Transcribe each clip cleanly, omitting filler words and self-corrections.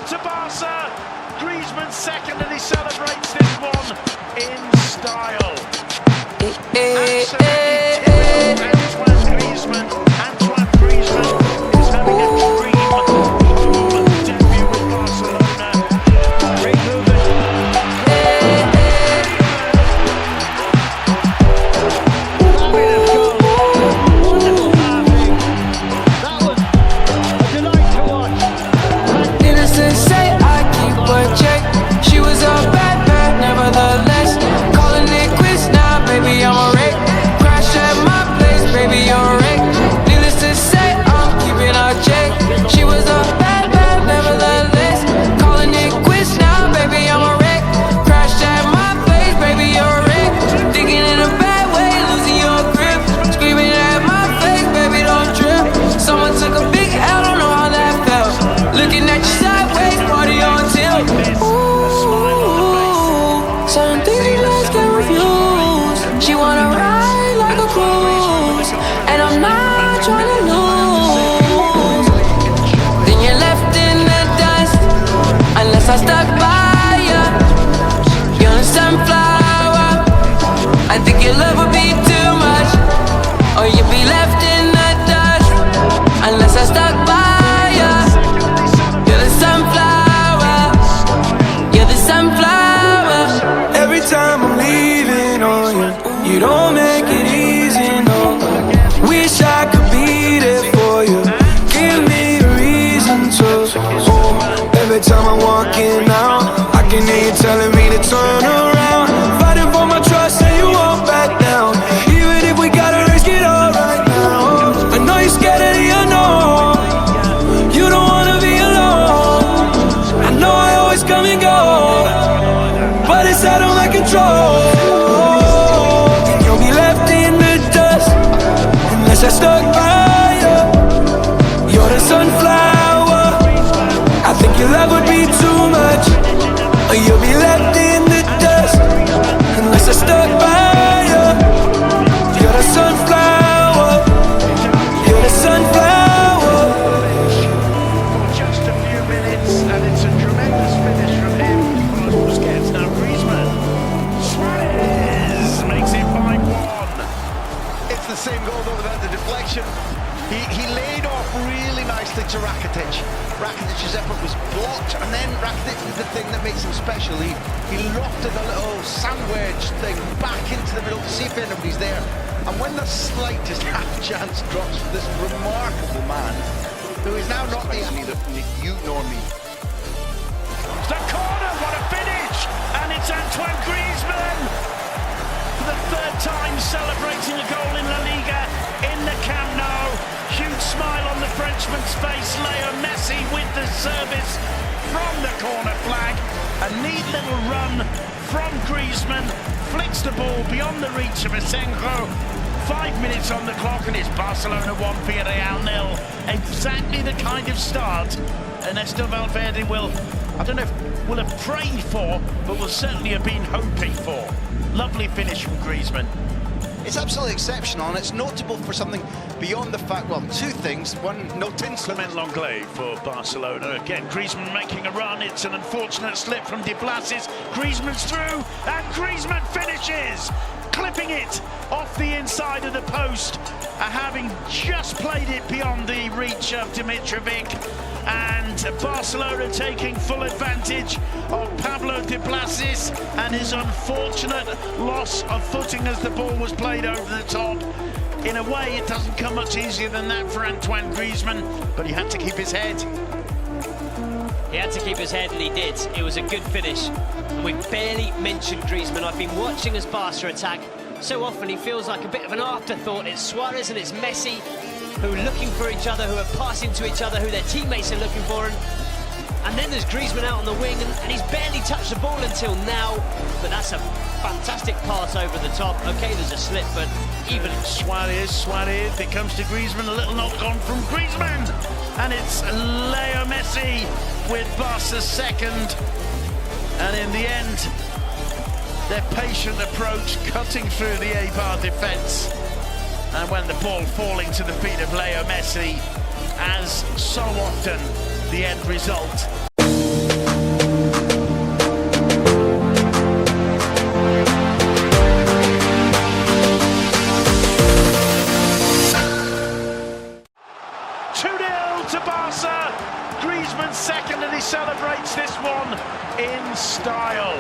to Barca. Griezmann second, and he celebrates this one in style. Antoine Griezmann is having a dream home debut with Barcelona. Great I stuck by you. You're a sunflower. I think your love would be too much, or you'd be left in the dust. Unless I stuck by you. You're the sunflower. You're the sunflower. Every time I'm leaving on you, you don't make it easy, no. Wish I could be there for you. Give me a reason to. Every time I'm walking out, I can hear you telling me to turn around. Fighting for my trust and you won't back down. Even if we gotta risk it all right now. I know you're scared of the unknown. You don't wanna be alone. I know I always come and go, but it's out of my control. And you'll be left in the dust unless I stuck by you. You're the sunflower. I think your love would be too much, or you'll be left in the dust unless I stuck by you. You're the sunflower. You're the sunflower. Just a few minutes, and it's a tremendous finish from him. Busquets, now Griezmann. Suarez makes it 5-1. It's the same goal though without the deflection. He laid off really nicely to Rakitic. Rakitic's effort was blocked, and then Rakitic did the thing that makes him special. He lofted a little sandwich thing back into the middle to see if anybody's there. And when the slightest half chance drops for this remarkable man, who is now not neither you nor me. It's the corner, what a finish! And it's Antoine Griezmann, for the third time celebrating a goal in La Liga in the Camp Nou. Huge smile on the Frenchman's face. Leo Messi with the service from the corner flag. A neat little run from Griezmann. Flicks the ball beyond the reach of Asenjo. 5 minutes on the clock, and it's Barcelona 1, Villarreal 0. Exactly the kind of start Ernesto Valverde will, I don't know if will have prayed for, but will certainly have been hoping for. Lovely finish from Griezmann. It's absolutely exceptional, and it's notable for something beyond the fact, well, two things. One, no tinsel. Clement Lenglet for Barcelona. Again, Griezmann making a run. It's an unfortunate slip from De Blasis. Griezmann's through, and Griezmann finishes, clipping it off the inside of the post, having just played it beyond the reach of Dimitrovic. And Barcelona taking full advantage of Pablo De Blasis and his unfortunate loss of footing as the ball was played over the top. In a way, it doesn't come much easier than that for Antoine Griezmann, but he had to keep his head. He had to keep his head, and he did. It was a good finish. And we barely mentioned Griezmann. I've been watching as Barca attack. So often he feels like a bit of an afterthought. It's Suarez and it's Messi who are looking for each other, who are passing to each other, who their teammates are looking for. And then there's Griezmann out on the wing, and he's barely touched the ball until now. But that's a fantastic pass over the top. Okay, there's a slip, but even Suarez, it comes to Griezmann, a little knock on from Griezmann. And it's Leo Messi with Barca's second. And in the end, their patient approach cutting through the Eibar defence. And when the ball falling to the feet of Leo Messi, as so often, the end result to Barca. Griezmann second, and he celebrates this one in style.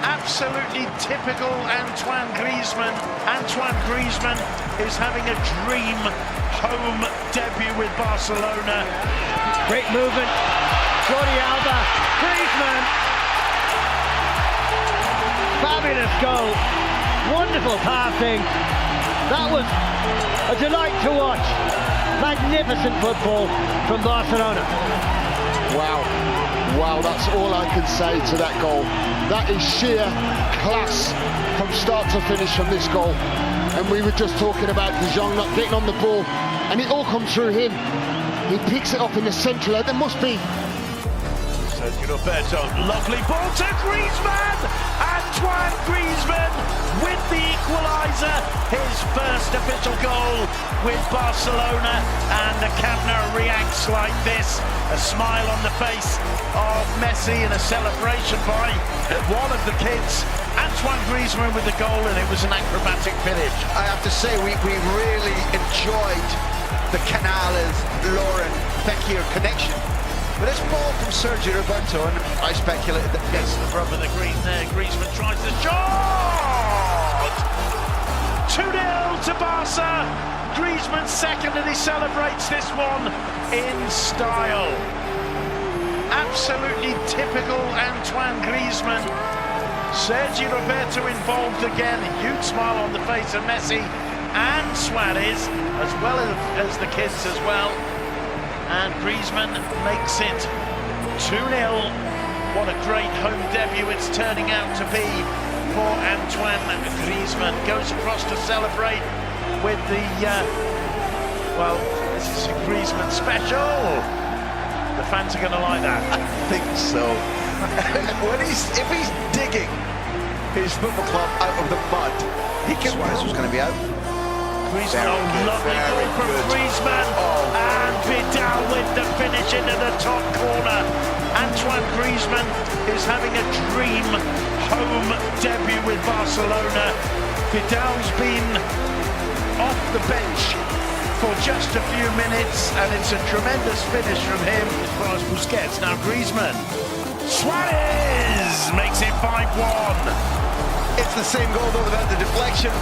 Absolutely typical Antoine Griezmann. Antoine Griezmann is having a dream home debut with Barcelona. Great movement. Jordi Alba. Griezmann. Fabulous goal. Wonderful passing. That was a delight to watch. Magnificent football from Barcelona. Wow, that's all I can say to that goal. That is sheer class from start to finish from this goal. And we were just talking about De Jong not getting on the ball, and it all comes through him. He picks it up in the centre. There must be. Sergio Roberto, lovely ball to Griezmann. Antoine Griezmann with the equaliser, his first official goal with Barcelona, and the Camp Nou reacts like this. A smile on the face of Messi and a celebration by one of the kids. Antoine Griezmann with the goal, and it was an acrobatic finish. I have to say, we really enjoyed the canal as Lauren Fekir connection. But this ball from Sergio Roberto, and I speculated that Gets the rub of the green there. Griezmann tries the shot! 2-0 to Barca. Griezmann second, and he celebrates this one in style. Absolutely typical Antoine Griezmann. Sergio Roberto involved again. A huge smile on the face of Messi and Suarez, as well as the kids as well. And Griezmann makes it 2-0. What a great home debut it's turning out to be for Antoine Griezmann. Goes across to celebrate with the, well, this is a Griezmann special. The fans are going to like that. I think so. If he's digging his football club out of the mud, he can. Suarez was going to be out. Griezmann, lovely ball from Griezmann, and Vidal with the finish into the top corner. Antoine Griezmann is having a dream home debut with Barcelona. Vidal's been off the bench for just a few minutes, and it's a tremendous finish from him as far as Busquets. Now Griezmann. Suarez makes it 5-1. It's the same goal though without the deflection.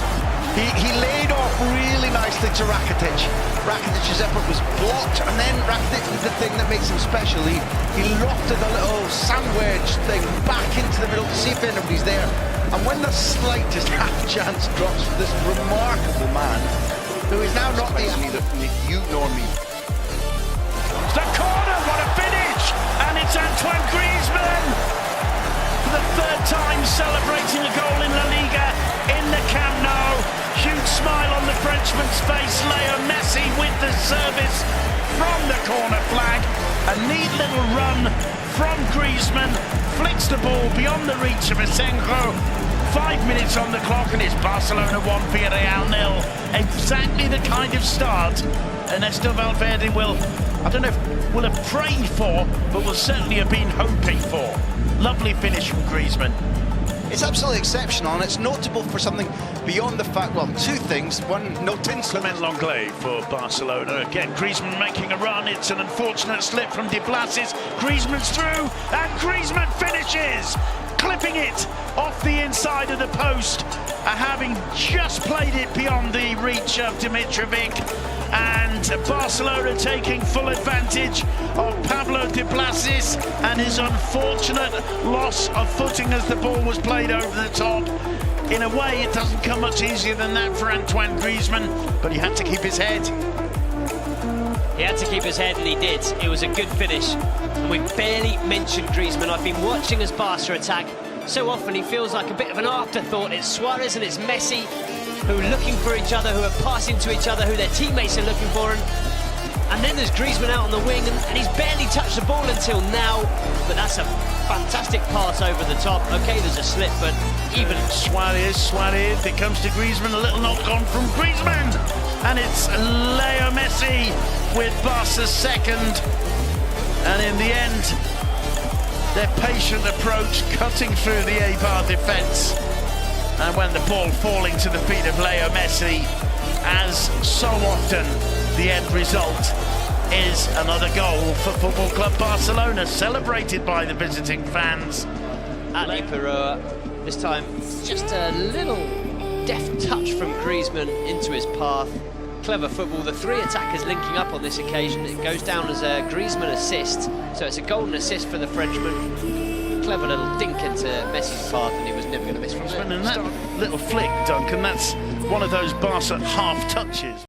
He laid off really nicely to Rakitic. Rakitic's effort was blocked, and then Rakitic did the thing that makes him special. He lofted a little sandwich thing back into the middle to see if anybody's there. And when the slightest half chance drops for this remarkable man, who is now not the neither you nor me. The corner, what a finish! And it's Antoine Griezmann for the third time celebrating a goal in La Liga in the Camp Nou. Huge smile on the Frenchman's face. Leo Messi with the service from the corner flag. A neat little run from Griezmann. Flicks the ball beyond the reach of Asenjo. 5 minutes on the clock, and it's Barcelona 1, Villarreal 0. Exactly the kind of start Ernesto Valverde will, I don't know if will have prayed for, but will certainly have been hoping for. Lovely finish from Griezmann. It's absolutely exceptional, and it's notable for something beyond the fact, well, two things. One, no tinsel. Clement Lenglet for Barcelona. Again, Griezmann making a run. It's an unfortunate slip from De Blasis. Griezmann's through, and Griezmann finishes, clipping it off the inside of the post, having just played it beyond the reach of Dimitrovic. And Barcelona taking full advantage of Pablo De Blasis and his unfortunate loss of footing as the ball was played over the top. In a way, it doesn't come much easier than that for Antoine Griezmann, but he had to keep his head. He had to keep his head, and he did. It was a good finish. And we barely mentioned Griezmann. I've been watching his Barca attack. So often he feels like a bit of an afterthought. It's Suarez and it's Messi who are looking for each other, who are passing to each other, who their teammates are looking for. And then there's Griezmann out on the wing, and he's barely touched the ball until now. But that's a fantastic pass over the top. Okay, there's a slip, but even Suarez, it comes to Griezmann, a little knock on from Griezmann. And it's Leo Messi with Barca's second. And in the end, their patient approach cutting through the Eibar defence. And when the ball falling to the feet of Leo Messi, as so often, the end result is another goal for Football Club Barcelona, celebrated by the visiting fans. Ali Pereira, this time just a little deft touch from Griezmann into his path. Clever football, the three attackers linking up on this occasion. It goes down as a Griezmann assist, so it's a golden assist for the Frenchman. Clever little dink into Messi's path, and he was never going to miss from there. And that little flick, Duncan, that's one of those Barca half touches.